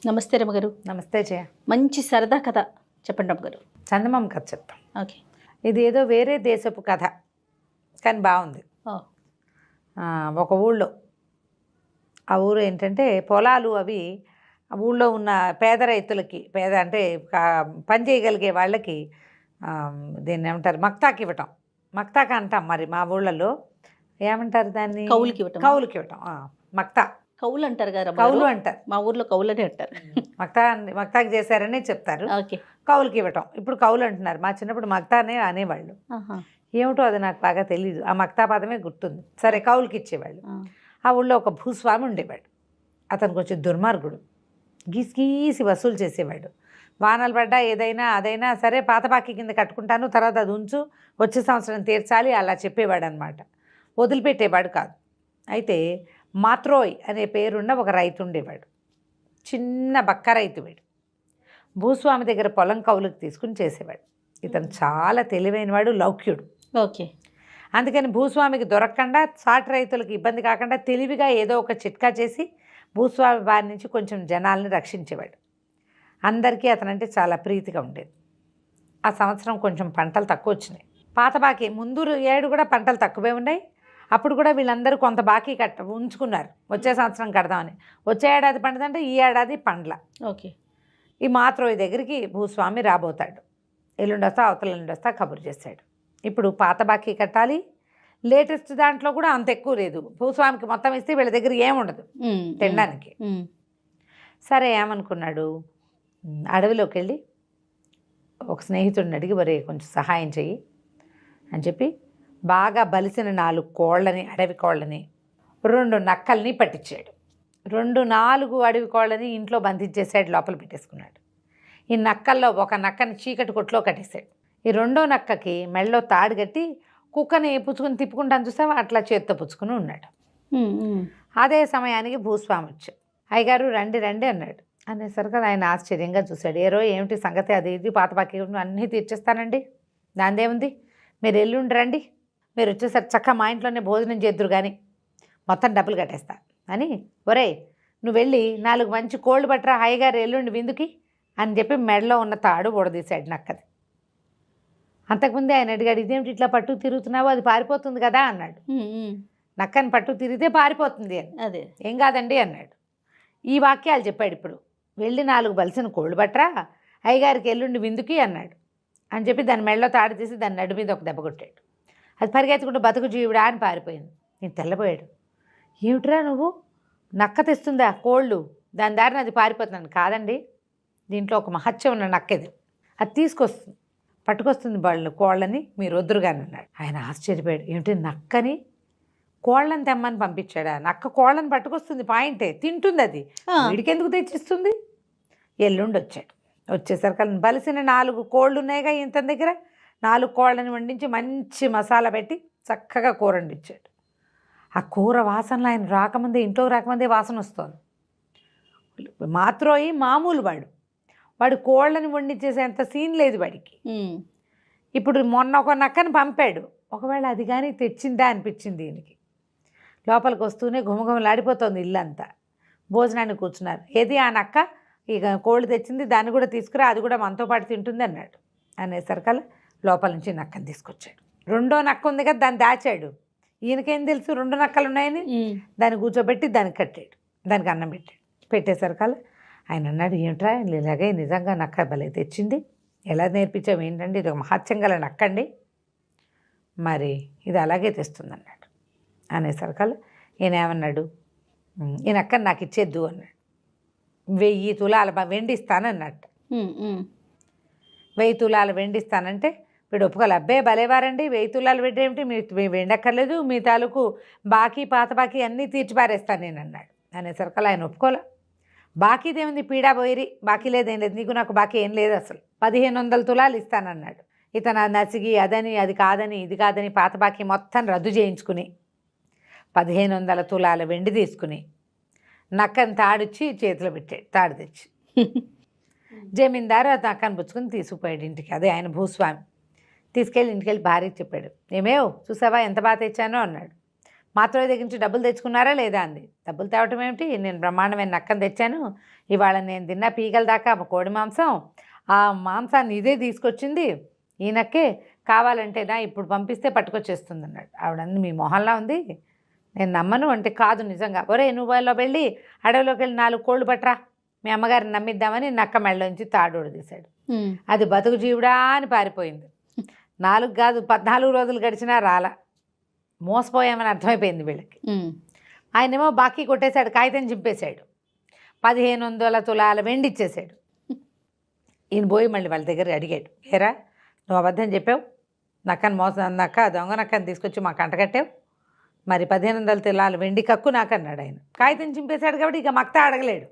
నమస్తే రమగారు. నమస్తే జయ. మంచి సరదా కథ చెప్పండి రమగారు. చందమామ కథ చెప్తాం. ఓకే. ఇది ఏదో వేరే దేశపు కథ, కానీ బాగుంది. ఒక ఊళ్ళో, ఆ ఊరు ఏంటంటే పొలాలు అవి ఆ ఊళ్ళో ఉన్న పేద రైతులకి, పేద అంటే పని చేయగలిగే వాళ్ళకి దీన్ని ఏమంటారు, మక్తాకి ఇవ్వటం. మక్తాక అంటాం మరి మా ఊళ్ళలో ఏమంటారు దాన్ని? కౌలుకి ఇవ్వటం. కౌలుకి ఇవ్వటం, మక్తా. కౌలు అంటారు కదా, కౌలు అంటారు. మా ఊర్లో కౌలు అని అంటారు. మక్తాకి చేశారనే చెప్తారు. ఓకే. కౌలుకి ఇవ్వటం ఇప్పుడు కౌలు అంటున్నారు. మా చిన్నప్పుడు మక్తానే అనేవాళ్ళు. ఏమిటో అది నాకు బాగా తెలీదు. ఆ మక్తా పదమే గుర్తుంది. సరే, కౌలుకి ఇచ్చేవాళ్ళు. ఆ ఊళ్ళో ఒక భూస్వామి ఉండేవాడు. అతను కొంచెం దుర్మార్గుడు. గీసి వసూలు చేసేవాడు. వానలు పడ్డా ఏదైనా అదైనా సరే పాత బాకీ కింద కట్టుకుంటాను, తర్వాత అది ఉంచు, వచ్చే సంవత్సరం తీర్చాలి, అలా చెప్పేవాడు అనమాట. వదిలిపెట్టేవాడు కాదు. అయితే మాత్రోయ్ అనే పేరున్న ఒక రైతు ఉండేవాడు. చిన్న బక్క రైతు వీడు. భూస్వామి దగ్గర పొలం కౌలుకి తీసుకుని చేసేవాడు. ఇతను చాలా తెలివైనవాడు, లౌక్యుడు. ఓకే. అందుకని భూస్వామికి దొరకకుండా, సాటి రైతులకు ఇబ్బంది కాకుండా తెలివిగా ఏదో ఒక చిట్కా చేసి భూస్వామి బారి నుంచి కొంచెం జనాల్ని రక్షించేవాడు. అందరికీ అతనంటే చాలా ప్రీతిగా ఉండేది. ఆ సంవత్సరం కొంచెం పంటలు తక్కువ వచ్చినాయి. పాత బాకీ ముందు ఏడు కూడా పంటలు తక్కువే ఉన్నాయి. అప్పుడు కూడా వీళ్ళందరూ కొంత బాకీ ఉంచుకున్నారు, వచ్చే సంవత్సరం కడదామని. వచ్చే ఏడాది పండుదంటే ఈ ఏడాది పండ్ల. ఓకే. ఈ మాత్రోయి దగ్గరికి భూస్వామి రాబోతాడు. ఎల్లుండి వస్తా, అవతల ఎల్లుండి వస్తా కబురు చేశాడు. ఇప్పుడు పాత బాకీ కట్టాలి. లేటెస్ట్ దాంట్లో కూడా అంత ఎక్కువ లేదు. భూస్వామికి మొత్తం ఇస్తే వీళ్ళ దగ్గర ఏముండదు తినడానికి. సరే, ఏమనుకున్నాడు, అడవిలోకి వెళ్ళి ఒక స్నేహితుడిని అడిగి, వరే కొంచెం సహాయం చెయ్యి అని చెప్పి బాగా బలిసిన 4 కోళ్ళని, అడవి కోళ్ళని, 2 నక్కల్ని పట్టించాడు. 4 అడవి కోళ్ళని ఇంట్లో బంధించేసాడు, లోపల పెట్టేసుకున్నాడు. ఈ నక్కల్లో ఒక నక్కని చీకటి కొట్లో కట్టేశాడు. ఈ 2వ నక్కకి మెళ్ళలో తాడు కట్టి కుక్కని పుచ్చుకుని తిప్పుకుంటాను చూసావా, అట్లా చేత్తో పుచ్చుకుని ఉన్నాడు. అదే సమయానికి భూస్వామి వచ్చాడు. అయ్యగారు రండి రండి అన్నాడు. అనేసరికి ఆయన ఆశ్చర్యంగా చూశాడు. ఏమిటి సంగతి, అది ఇది పాత బాకీ అన్నీ తీర్చేస్తానండి, దాందేముంది, మీరు ఎల్లుండి రండి, మీరు వచ్చేసరికి చక్క మా ఇంట్లోనే భోజనం చేద్దురు కానీ మొత్తం డబ్బులు కట్టేస్తా అని. ఒరే, నువ్వు వెళ్ళి 4 మంచి కోళ్ళు పట్టరా, హాయిగారు ఎల్లుండి విందుకి అని చెప్పి మెడలో ఉన్న తాడు ఊడదీశాడు నక్కది. అంతకుముందే ఆయన అడిగాడు, ఇదేమిటి ఇట్లా పట్టు తిరుగుతున్నావు, అది పారిపోతుంది కదా అన్నాడు. నక్కని పట్టు తిరిగితే పారిపోతుంది అని. అదే, ఏం కాదండి అన్నాడు. ఈ వాక్యాలు చెప్పాడు. ఇప్పుడు వెళ్ళి 4 బలిసిన కోళ్ళు పట్టరా, అయ్యగారికి ఎల్లుండి విందుకి అన్నాడు అని చెప్పి దాని మెడలో తాడు తీసి దాని నడు మీద ఒక దెబ్బ కొట్టాడు. అది పరిగెత్తుకుంటూ బతుకు జీవుడా అని పారిపోయింది. నేను తెల్లబోయాడు. ఏమిట్రా నువ్వు, నక్క తెస్తుందా కోళ్ళు, దాని దారిని అది పారిపోతున్నాను? కాదండి, దీంట్లో ఒక మహత్యం ఉన్న నక్కది, అది పట్టుకొస్తుంది కోళ్ళని, మీరు వద్దురుగాని అన్నాడు. ఆయన ఆశ్చర్యపోయాడు. ఏమిటి, నక్కని కోళ్ళని తెమ్మని పంపించాడా? నక్క కోళ్ళని పట్టుకొస్తుంది, పాయింటే, తింటుంది, అది వీడికెందుకు తెచ్చిస్తుంది? ఎల్లుండి వచ్చాడు. వచ్చేసరికి బలిసిన 4 కోళ్ళు ఉన్నాయిగా ఇంత దగ్గర, 4 కోళ్ళని వండించి మంచి మసాలా పెట్టి చక్కగా కూర వండించాడు. ఆ కూర వాసనలో ఆయన రాకముందే, ఇంట్లోకి రాకముందే వాసన వస్తుంది. మాత్రోయి మామూలు వాడు కోళ్ళని వండించేసేంత సీన్ లేదు వాడికి. ఇప్పుడు మొన్న ఒక నక్కని పంపాడు. ఒకవేళ అది కానీ తెచ్చిందా అనిపించింది దీనికి. లోపలికి వస్తూనే ఘుమఘుమలాడిపోతుంది ఇల్లంతా. భోజనానికి కూర్చున్నారు. ఏది ఆ నక్క, ఇక కోళ్ళు తెచ్చింది, దాన్ని కూడా తీసుకురా, అది కూడా మనతో పాటు తింటుంది అన్నాడు. అనేసరికల్లా లోపల నుంచి నక్కని తీసుకొచ్చాడు. 2వ నక్క ఉంది కదా, దాన్ని దాచాడు. ఈయనకేం తెలుసు 2 నక్కలు ఉన్నాయని. దాన్ని కూర్చోబెట్టి దానికి కట్టాడు, దానికి అన్నం పెట్టాడు. పెట్టేసరికల్లా ఆయన అన్నాడు, ఏమిట్రా ఇలాగే నిజంగా నక్క భలే తెచ్చింది, ఎలా నేర్పించావు ఏంటండి, ఇది ఒక మహత్యం గల నక్కండి, మరి ఇది అలాగే తెస్తుంది అన్నాడు. అనేసరికల్లా ఈయన ఏమన్నాడు, ఈ నక్కని నాకు ఇచ్చేద్దు అన్నాడు. 1000 తులాల వెండి ఇస్తానన్నట్టు. 1000 తులాల వెండి ఇస్తానంటే వీడు ఒప్పుకోవాలి. అబ్బే భలేవారండి, 1000 తులాలు వెండి ఏమిటి, మీ వెండక్కర్లేదు, మీ తాలూకు బాకీ పాత బాకీ అన్నీ తీర్చిపారేస్తాను నేను అన్నాడు. అనేసరికల్లా ఆయన ఒప్పుకోలే. బాకీదేముంది, పీడా పోయిరి, బాకీ లేదేం లేదు, నీకు నాకు బాకీ ఏం లేదు, అసలు 1500 తులాలు ఇస్తానన్నాడు. ఇతను నసిగి అదని అది కాదని ఇది కాదని పాత బాకీ మొత్తం రద్దు చేయించుకుని 1500 తులాల వెండి తీసుకుని నక్కని తాడిచ్చి చేతిలో పెట్టాడు. తాడు తెచ్చి జమీందారు ఆ నక్కని పుచ్చుకుని తీసుకుపోయాడు ఇంటికి. అదే ఆయన భూస్వామి. తీసుకెళ్ళి ఇంటికి వెళ్ళి భార్యకి చెప్పాడు. ఏమేవ్ చూసావా ఎంత బాగా తెచ్చానో అన్నాడు. మాత్రమే దగ్గర నుంచి డబ్బులు తెచ్చుకున్నారా లేదా అంది. డబ్బులు తేవటం ఏమిటి, నేను బ్రహ్మాండమైన నక్కను తెచ్చాను, ఇవాళ నేను తిన్న పీకల దాకా కోడి మాంసం, ఆ మాంసాన్ని ఇదే తీసుకొచ్చింది ఈ నక్కే, కావాలంటేనా ఇప్పుడు పంపిస్తే పట్టుకొచ్చేస్తుంది అన్నాడు. ఆవిడంది మీ మొహంలా ఉంది, నేను నమ్మను అంటే, కాదు నిజంగా, ఒరే నువ్వు వాళ్ళ వెళ్ళి అడవిలోకి వెళ్ళి 4 కోళ్ళు పట్టరా, మీ అమ్మగారిని నమ్మిద్దామని నక్క మెళ్ళలోంచి తాడోడు తీశాడు. అది బతుకు జీవుడా అని పారిపోయింది. 4 కాదు 14 రోజులు గడిచినా రాలా. మోసపోయామని అర్థమైపోయింది వీళ్ళకి. ఆయనేమో బాకీ కొట్టేశాడు, కాగితం చింపేశాడు, 1500 తులాల వెండి ఇచ్చేశాడు. ఈయన పోయి మళ్ళీ వాళ్ళ దగ్గర అడిగాడు, ఏరా నువ్వు అబద్ధం చెప్పావు, నక్కని నక్క దొంగ నక్కని తీసుకొచ్చి మాకు అంటగట్టావు, మరి 1500 తులాల వెండి కక్కు నాకన్నాడు. ఆయన కాగితం చింపేశాడు కాబట్టి ఇక మక్తా అడగలేడు,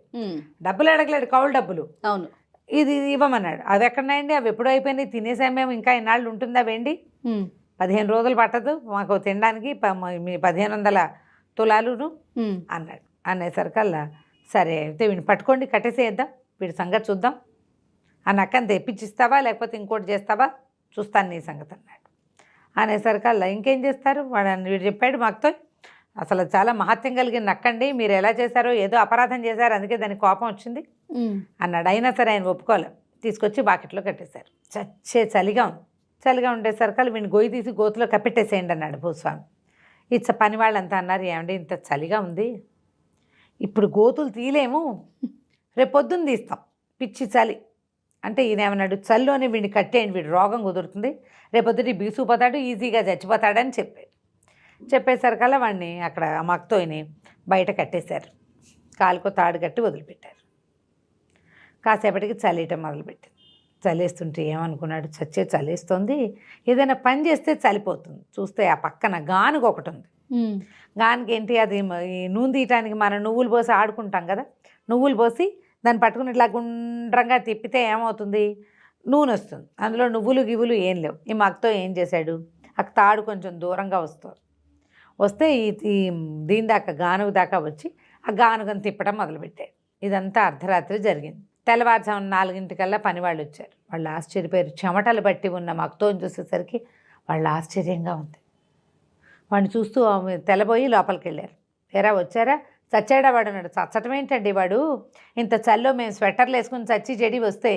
డబ్బులు అడగలేడు, కౌలు డబ్బులు. అవును, ఇది ఇవ్వమన్నాడు. అవి ఎక్కడున్నాయండి, అవి ఎప్పుడూ అయిపోయినాయి, తినేసాం మేము, ఇంకా ఇన్నాళ్ళు ఉంటుందా వెండి, 15 రోజులు పట్టదు మాకు తినడానికి, మీ 1500 తులాలును అన్నాడు. అనేసరికల్లా సరే అయితే వీడిని పట్టుకోండి, కట్టేసేద్దాం, వీడి సంగతి చూద్దాం, ఆ నక్కని తెప్పించిస్తావా లేకపోతే ఇంకోటి చేస్తావా చూస్తాను నీ సంగతి అన్నాడు. అనేసరికల్లా ఇంకేం చేస్తారు వీడు చెప్పాడు మాకుతో, అసలు చాలా మహత్యం కలిగిన నక్కండి, మీరు ఎలా చేశారో ఏదో అపరాధం చేశారు అందుకే దానికి కోపం వచ్చింది అన్నాడు. అయినా సరే ఆయన ఒప్పుకోలే, తీసుకొచ్చి బాకెట్లో కట్టేశారు. చలిగా ఉండేసరికల్లా వీడిని గొయ్యి తీసి గోతులో కప్పెట్టేసేయండి అన్నాడు భూస్వామి. పని వాళ్ళంతా అన్నారు, ఏమండి ఇంత చలిగా ఉంది, ఇప్పుడు గోతులు తీయలేము, రేపు పొద్దున్న తీస్తాం, పిచ్చి చలి అంటే. ఈయన ఏమన్నాడు, చల్లోనే వీడిని కట్టేయండి, వీడు రోగం కుదురుతుంది, రేపొద్దుటి బీసుకుపోతాడు, ఈజీగా చచ్చిపోతాడని చెప్పేసరికల్లా వాడిని అక్కడ మక్తోని బయట కట్టేశారు, కాలుకో తాడు కట్టి వదిలిపెట్టారు. కాసేపటికి చలియటం మొదలుపెట్టింది. చలేస్తుంటే ఏమనుకున్నాడు, చలేస్తుంది, ఏదైనా పని చేస్తే చలిపోతుంది. చూస్తే ఆ పక్కన గానుగ ఒకటి ఉంది. గానుగ ఏంటి, అది ఈ నూనె తీయటానికి మనం నువ్వులు పోసి ఆడుకుంటాం కదా, నువ్వులు పోసి దాన్ని పట్టుకుని ఇట్లా గుండ్రంగా తిప్పితే ఏమవుతుంది, నూనె వస్తుంది. అందులో నువ్వులు గివ్వులు ఏం లేవు. ఈ మగ్తో ఏం చేశాడు, ఆ తాడు కొంచెం దూరంగా వస్తే దీని దాకా గానుగ దాకా వచ్చి ఆ గానుగను తిప్పడం మొదలుపెట్టాడు. ఇదంతా అర్ధరాత్రి జరిగింది. తెల్లవారుజామున 4 పనివాళ్ళు వచ్చారు. వాళ్ళు ఆశ్చర్యపోయారు. చెమటలు బట్టి ఉన్న మగ్తోని చూసేసరికి వాళ్ళు ఆశ్చర్యంగా ఉంది. వాడిని చూస్తూ తెల్లబోయి లోపలికి వెళ్ళారు. ఎరా వచ్చారా, చచ్చాడా వాడు అన్నాడు. చచ్చటం ఏంటండి, వాడు ఇంత చల్లో మేము స్వెటర్లు వేసుకుని చచ్చి చెడి వస్తే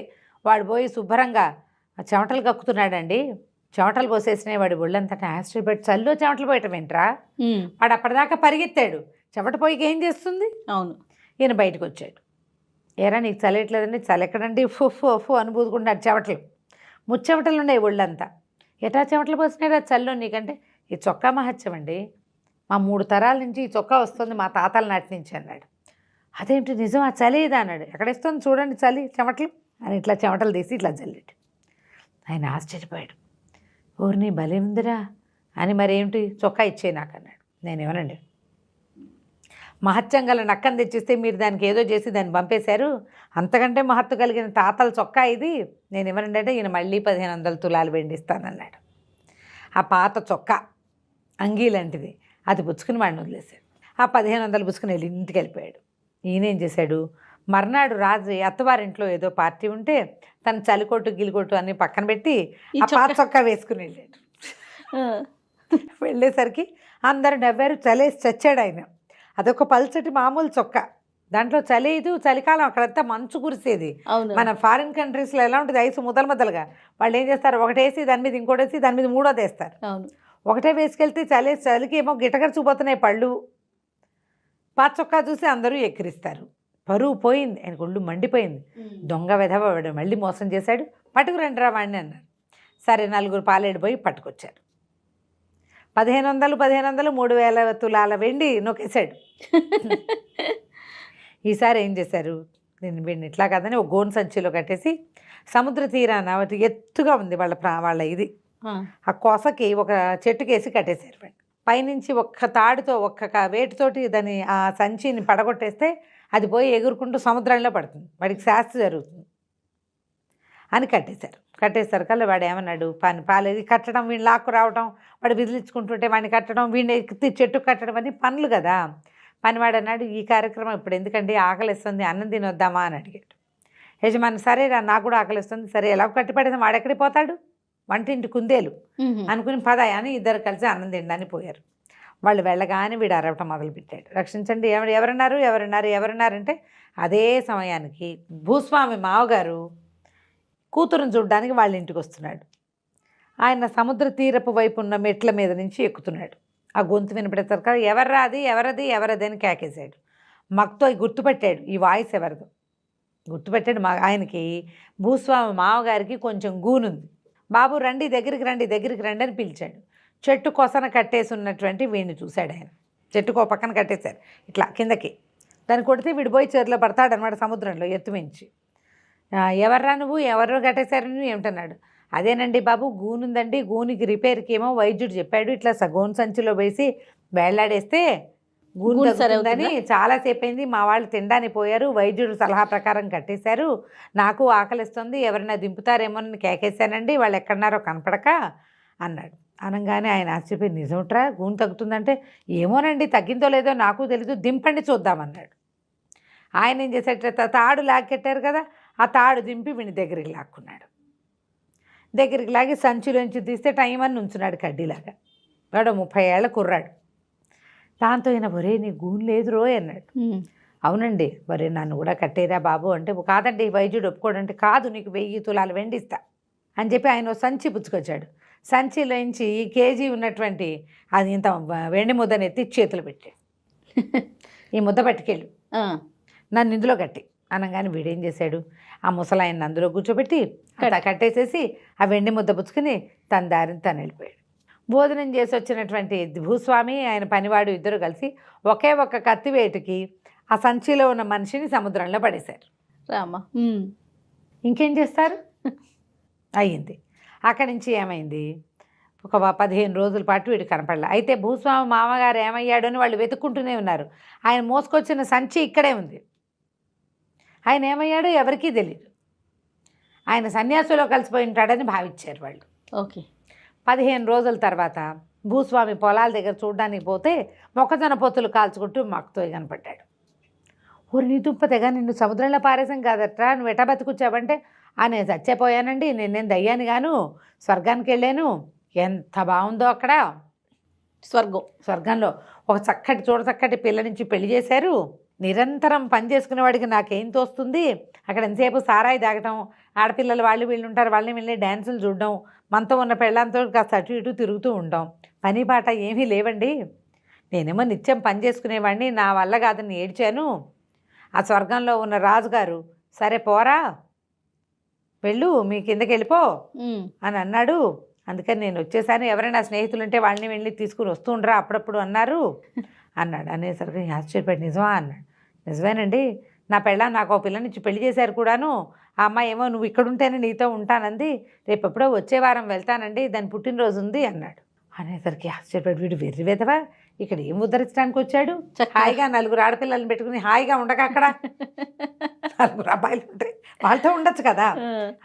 వాడు పోయి శుభ్రంగా చెమటలు కక్కుతున్నాడండి, చెమటలు పోసేసినాయి వాడి ఒళ్ళంతటా. ఆశ్చర్యపడి చల్లో చెమటలు పోయటం ఏంట్రా, వాడు అప్పటిదాకా పరిగెత్తాడు, చెమట పోయికి ఏం చేస్తుంది. అవును, ఈయన బయటకు వచ్చాడు. ఏరా నీకు చల్లట్లేదండి, చల్లెక్కడండి, ఫు అనుభూతుకున్నాడు. చెమటలు ముచ్చెమటలు ఉన్నాయి ఒళ్ళంతా. ఎటా చెమటలు పోసినాడు చల్లో నీకంటే, ఈ చొక్కా మహత్యం అండి, మా 3 తరాల నుంచి ఈ చొక్కా వస్తుంది, మా తాతల నాటి నుంచి అన్నాడు. అదేంటి నిజం, ఆ చలి ఇదా అన్నాడు. ఎక్కడిస్తుంది చూడండి చలి చెమటలు అని ఇట్లా చెమటలు తీసి ఇట్లా చల్లాడు. ఆయన ఆశ్చర్యపోయాడు. ఊరిని భలే ఉందిరా అని, మరేమిటి చొక్కా ఇచ్చే నాకు అన్నాడు. నేనేమనండి, మహత్యం గల నక్కను తెచ్చిస్తే మీరు దానికి ఏదో చేసి దాన్ని పంపేశారు, అంతకంటే మహత్తు కలిగిన తాతల చొక్కా ఇది, నేను ఏమనండి అంటే ఈయన మళ్ళీ 1500 తులాలు వెండిస్తానన్నాడు. ఆ పాత చొక్కా అంగీ లాంటిది అది పుచ్చుకుని వాడిని వదిలేశాడు. ఆ 1500 పుచ్చుకుని వెళ్ళి ఇంటికి వెళ్ళిపోయాడు. ఈయనేం చేశాడు, మర్నాడు రాజు అత్తవారింట్లో ఏదో పార్టీ ఉంటే తన చలికొట్టు గిలికొట్టు అన్నీ పక్కన పెట్టి ఆ పాత చొక్కా వేసుకుని వెళ్ళాడు. వెళ్ళేసరికి అందరూ నవ్వారు. చలేసి చచ్చాడు ఆయన. అదొక పల్చటి మామూలు చొక్కా, దాంట్లో చలేదు, చలికాలం అక్కడంతా మంచు కురిసేది. మన ఫారిన్ కంట్రీస్లో ఎలా ఉంటుంది, ఐసు ముద్దలుగా, వాళ్ళు ఏం చేస్తారు, ఒకటేసి దాని మీద ఇంకోటేసి దాని మీద మూడోది వేస్తారు. ఒకటే వేసుకెళ్తే చలికి ఏమో గిటగర చూపోతున్నాయి పళ్ళు. పాత చొక్కా చూసి అందరూ ఎక్కిరిస్తారు. పరువు పోయింది, ఆయనకు ఒళ్ళు మండిపోయింది. దొంగ వెధవ వాడు మళ్ళీ మోసం చేశాడు, పట్టుకురండి రా వాడిని అన్నారు. సరే 4 పాలేడు పోయి పట్టుకొచ్చారు. 1500 3000 తులాల వెండి నొక్కేశాడు. ఈసారి ఏం చేశారు, నేను వీడిని ఇట్లా కాదని ఒక గోను సంచిలో కట్టేసి సముద్ర తీరాన ఎత్తుగా ఉంది వాళ్ళ ఇది, ఆ కొసకి ఒక చెట్టుకేసి కట్టేశారు. వాడిని పైనుంచి ఒక్క తాడుతో ఒక్క వేటితోటి దాన్ని ఆ సంచిని పడగొట్టేస్తే అది పోయి ఎగురుకుంటూ సముద్రంలో పడుతుంది, వాడికి శాస్త్రి జరుగుతుంది అని కట్టేశారు. కట్టేసరికల్లా వాడు ఏమన్నాడు, పాలేది కట్టడం, వీడిని లాక్కు రావడం, వాడు విదిలించుకుంటుంటే వాడిని కట్టడం, వీడిని ఎక్కి చెట్టు కట్టడం అని పనులు కదా. పనివాడు అన్నాడు, ఈ కార్యక్రమం ఇప్పుడు ఎందుకండి, ఆకలిస్తుంది, అన్నం తినొద్దామా అని అడిగాడు. యజమాని సరే రా, నాకు కూడా ఆకలిస్తుంది, సరే ఎలా కట్టిపడేది, వాడెక్కడికి పోతాడు, వంటింటి కుందేలు అనుకుని పద అని ఇద్దరు కలిసి అన్నం తినడానికి పోయారు. వాళ్ళు వెళ్ళగానే వీడు అరవటం మొదలుపెట్టాడు, రక్షించండి, ఎవరున్నారు ఎవరున్నారు ఎవరున్నారంటే అదే సమయానికి భూస్వామి మావగారు కూతురుని చూడడానికి వాళ్ళ ఇంటికి వస్తున్నాడు. ఆయన సముద్ర తీరపు వైపు ఉన్న మెట్ల మీద నుంచి ఎక్కుతున్నాడు. ఆ గొంతు వినపడేసరికి కదా, ఎవర్రా అది ఎవరది ఎవరది అని కేకేశాడు. మక్తో గుర్తుపెట్టాడు ఈ వాయిస్ ఎవరిదో గుర్తుపెట్టాడు. ఆయనకి భూస్వామి మావగారికి కొంచెం గూనుంది. బాబు రండి దగ్గరికి రండి దగ్గరికి రండి అని పిలిచాడు. చెట్టు కొసన కట్టేసి ఉన్నటువంటి వీడిని చూశాడు ఆయన. చెట్టుకో పక్కన కట్టేశారు ఇట్లా కిందకి. దాన్ని కొడితే వీడు పోయి చెరులో పడతాడనమాట సముద్రంలో ఎత్తుమించి. ఎవర్రా నువ్వు ఎవరు కట్టేశారు నువ్వు ఏమిటన్నాడు. అదేనండి బాబు గూనుందండి, గూనికి రిపేర్కి ఏమో వైద్యుడు చెప్పాడు, ఇట్లా గోను సంచిలో వేసి వేళ్లాడేస్తే గూను తగ్గుతుందని చాలాసేపు అయింది, మా వాళ్ళు తినడానికి పోయారు, వైద్యుడు సలహా ప్రకారం కట్టేశారు, నాకు ఆకలిస్తుంది ఎవరైనా దింపుతారేమోనని కేకేశానండి, వాళ్ళు ఎక్కడున్నారో కనపడక అన్నాడు. అనగానే ఆయన ఆశ్చర్యపోయి నిజంట్రా గూను తగ్గుతుందంటే ఏమోనండి తగ్గిందో లేదో నాకు తెలీదు, దింపండి చూద్దామన్నాడు. ఆయన ఏం చేసేట తాడు లాక్కెట్టారు కదా, ఆ తాడు దింపి వీని దగ్గరికి లాక్కున్నాడు. దగ్గరికి లాగి సంచిలోంచి తీస్తే టైం అని ఉంచున్నాడు కడ్డీలాగా. వాడు 30 ఏళ్ల కుర్రాడు. దాంతో ఈయన ఒరే నీ గూను లేదు రోయ్ అన్నాడు. అవునండి ఒరే నన్ను కూడా కట్టేరా బాబు అంటే, కాదండి వైద్యుడు ఒప్పుకోడంటే, కాదు నీకు 1000 తులాలు వెండిస్తా అని చెప్పి ఆయన సంచి పుచ్చుకొచ్చాడు. సంచిలోంచి కేజీ ఉన్నటువంటి అది ఇంత వెండి ముద్దని ఎత్తి చేతులు పెట్టాడు. ఈ ముద్ద పట్టుకెళ్ళు నన్ను ఇందులో కట్టి అనగానే వీడేం చేశాడు, ఆ ముసలాయన్ని అందులో కూర్చోబెట్టి కట్టేసేసి ఆ వెండి ముద్ద పుచ్చుకుని తన దారిని తను వెళ్ళిపోయాడు. భోజనం చేసి వచ్చినటువంటి భూస్వామి ఆయన పనివాడు ఇద్దరు కలిసి ఒకే ఒక్క కత్తివేటుకి ఆ సంచిలో ఉన్న మనిషిని సముద్రంలో పడేశారు. రామా ఇంకేం చేస్తారు అయ్యింది. అక్కడి నుంచి ఏమైంది, ఒక 15 రోజుల పాటు వీడు కనపడలే. అయితే భూస్వామి మామగారు ఏమయ్యాడు అని వాళ్ళు వెతుక్కుంటూనే ఉన్నారు. ఆయన మోసుకొచ్చిన సంచి ఇక్కడే ఉంది. ఆయన ఏమయ్యాడో ఎవరికీ తెలియదు. ఆయన సన్యాసులో కలిసిపోయి ఉంటాడని భావించారు వాళ్ళు. ఓకే. 15 రోజుల తర్వాత భూస్వామి పొలాల దగ్గర చూడడానికి పోతే మొక్కజొన్న పొత్తులు కాల్చుకుంటూ మక్కుతో కనపడ్డాడు. ఊరి నీ దుంపతేగా నిన్ను సముద్రంలో పారేసాం కాదట్రా, నువ్వు ఎటా బతుకొచ్చావంటే, నేను చచ్చిపోయానండి, నేను దయ్యాన్ని గాను స్వర్గానికి వెళ్ళాను, ఎంత బాగుందో అక్కడ స్వర్గంలో ఒక చక్కటి చక్కటి పిల్ల నుంచి పెళ్లి చేశారు, నిరంతరం పని చేసుకునేవాడికి నాకేం తోస్తుంది, అక్కడ ఎంతసేపు సారాయి తాగటం, ఆడపిల్లలు వాళ్ళు వీళ్ళు ఉంటారు వాళ్ళని వెళ్ళి డ్యాన్సులు చూడడం, మనతో ఉన్న పెళ్ళంతో కాస్త అటు ఇటు తిరుగుతూ ఉంటాం, పని పాట ఏమీ లేవండి, నేనేమో నిత్యం పని చేసుకునేవాడిని, నా వల్ల కాదని ఏడ్చాను. ఆ స్వర్గంలో ఉన్న రాజుగారు సరే పోరా వెళ్ళు మీ కిందకి వెళ్ళిపో అని అన్నాడు. అందుకని నేను వచ్చేసాను, ఎవరైనా స్నేహితులు ఉంటే వాళ్ళని వెళ్ళి తీసుకుని వస్తూ ఉండరా అప్పుడప్పుడు అన్నాడు. అనేసరికి ఆశ్చర్యపడి నిజమా అన్నాడు. నిజమేనండి, నా పెళ్ళాం నాకు ఒక పిల్లనిచ్చి పెళ్లి చేశారు కూడాను, ఆ అమ్మాయి ఏమో నువ్వు ఇక్కడ ఉంటేనే నీతో ఉంటానంది, రేపు ఎప్పుడో వచ్చే వారం వెళ్తానండి, దాని పుట్టినరోజు ఉంది అన్నాడు. అనేసరికి ఆశ్చర్యపడి వీడు వెర్రి వెదవా ఇక్కడ ఏం ఉద్ధరించడానికి వచ్చాడు, హాయిగా 4 ఆడపిల్లలను పెట్టుకుని హాయిగా ఉండక అక్కడ 4 అబ్బాయిలు ఉంటాయి వాళ్ళతో ఉండొచ్చు కదా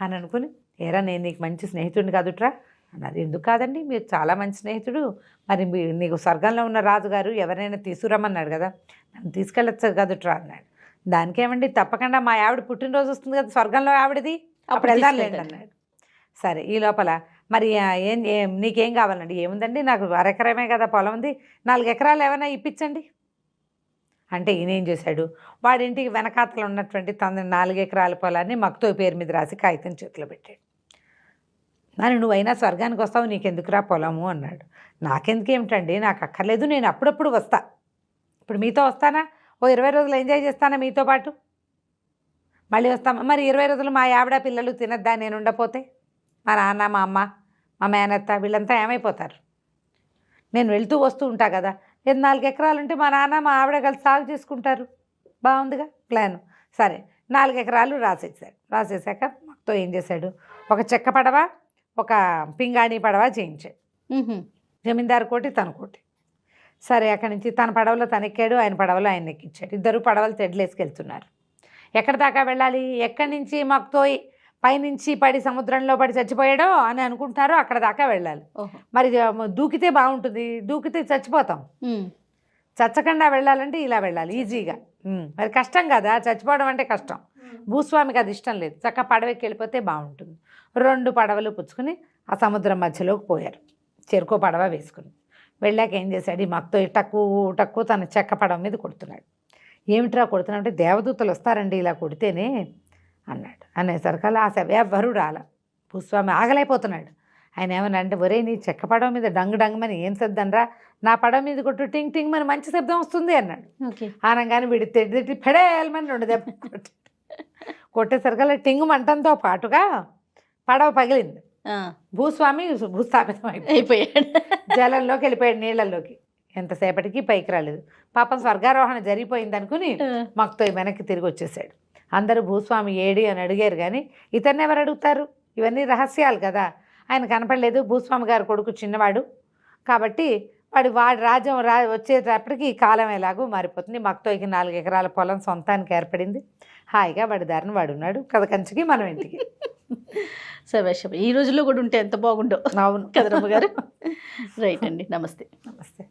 అని అనుకుని, ఏరా నేను నీకు మంచి స్నేహితుడిని కాదుట్రా అన్నారు. ఎందుకు కాదండి మీరు చాలా మంచి స్నేహితుడు, మరి నీకు స్వర్గంలో ఉన్న రాజుగారు ఎవరైనా తీసుకురమ్మన్నాడు కదా, నన్ను తీసుకెళ్ళచ్చు కాదుట్రా అన్నాడు. దానికేమండి తప్పకుండా మా ఆవిడ పుట్టినరోజు వస్తుంది కదా స్వర్గంలో ఆవిడది, అప్పుడు వెళ్దాంలేండి అన్నాడు. సరే ఈ లోపల మరి నీకేం కావాలండి, ఏముందండి నాకు 1 ఎకరమే కదా పొలం ఉంది, 4 ఎకరాలు ఏమైనా ఇప్పించండి అంటే ఈయనేం చేశాడు, వాడింటికి వెనకాతలు ఉన్నటువంటి తన 4 ఎకరాల పొలాన్ని మక్తో పేరు మీద రాసి కాగితం చేతిలో పెట్టాడు. మరి నువ్వైనా స్వర్గానికి వస్తావు నీకెందుకురా పొలము అన్నాడు. నాకెందుకు ఏమిటండి, నాకు అక్కర్లేదు, నేను అప్పుడప్పుడు వస్తా, ఇప్పుడు మీతో వస్తానా, ఓ 20 రోజులు ఎంజాయ్ చేస్తానా మీతో పాటు, మళ్ళీ వస్తాం. మరి 20 రోజులు మా ఆవిడ పిల్లలు తినద్దా నేను ఉండపోతే, మా నాన్న మా అమ్మ మా మేనత్త వీళ్ళంతా ఏమైపోతారు, నేను వెళ్తూ వస్తూ ఉంటా కదా, 4 ఎకరాలు ఉంటే మా నాన్న మా ఆవిడ కలిసి సాగు చేసుకుంటారు, బాగుందిగా ప్లాను. సరే 4 ఎకరాలు రాసేసాక మాతో ఏం చేశాడు, ఒక చెక్క పడవ ఒక పింగాణి పడవ చేయించాడు. జమీందారు కోటి తన కోటి. సరే అక్కడి నుంచి తన పడవలో తనెక్కాడు, ఆయన పడవలో ఆయన ఎక్కించాడు. 2 పడవలు తెడ్లేసుకెళ్తున్నారు. ఎక్కడి దాకా వెళ్ళాలి, ఎక్కడి నుంచి మాతో పైనుంచి పడి సముద్రంలో పడి చచ్చిపోయాడో అని అనుకుంటారో అక్కడ దాకా వెళ్ళాలి. మరి దూకితే బాగుంటుంది, దూకితే చచ్చిపోతాం, చచ్చకుండా వెళ్ళాలంటే ఇలా వెళ్ళాలి ఈజీగా. మరి కష్టం కదా, చచ్చిపోవడం అంటే కష్టం. భూస్వామికి అది ఇష్టం లేదు, చక్కగా పడవకి వెళ్ళిపోతే బాగుంటుంది. 2 పడవలు పుచ్చుకుని ఆ సముద్రం మధ్యలోకి పోయారు, చెరుకో పడవ వేసుకుని. వెళ్ళాక ఏం చేశాడు, ఈ మక్తో టక్కు తన చెక్క పడవ మీద కొడుతున్నాడు. ఏమిట్రా కొడుతున్నావు అంటే, దేవదూతలు వస్తారండి ఇలా కొడితేనే అన్నాడు. అనేసరికల్లా ఆ సభ ఎవ్వరూ రాల. భూస్వామి ఆగలేకపోతున్నాడు. ఆయన ఏమన్నా అంటే, ఒరే నీ చెక్క పడవ మీద డంగ్ డంగమని ఏం శబ్దం రా, నా పడవ మీద కొట్టు టింగ్ టింగ్ అని మంచి శబ్దం వస్తుంది అన్నాడు. ఓకే. అనగానే వీడి తిట్టి పెడేయాలమని 2 దెబ్బ కొట్టేసరికల్లా టింగు మంటంతో పాటుగా పడవ పగిలింది. భూస్వామి భూస్థాపితం అయిపోయాడు. జలంలోకి వెళ్ళిపోయాడు, నీళ్ళల్లోకి. ఎంతసేపటికి పైకి రాలేదు. పాపం స్వర్గారోహణ జరిగిపోయింది అనుకుని మక్తో వెనక్కి తిరిగి వచ్చేసాడు. అందరూ భూస్వామి ఏడి అని అడిగారు, కానీ ఇతన్ని ఎవరు అడుగుతారు, ఇవన్నీ రహస్యాలు కదా. ఆయన కనపడలేదు. భూస్వామి గారు కొడుకు చిన్నవాడు కాబట్టి వాడి రాజ్యం వచ్చేటప్పటికి ఈ కాలం ఎలాగో మారిపోతుంది. మక్తోకి 4 ఎకరాల పొలం సొంతానికి ఏర్పడింది. హాయిగా వాడి దారిని వాడున్నాడు. కథ కంచికి మనం ఇంటికి. సర్వేశ్వర ఈ రోజుల్లో కూడా ఉంటే ఎంత బాగుండో. అవును కదా రమ్మగారు. రైట్ అండి. నమస్తే. నమస్తే.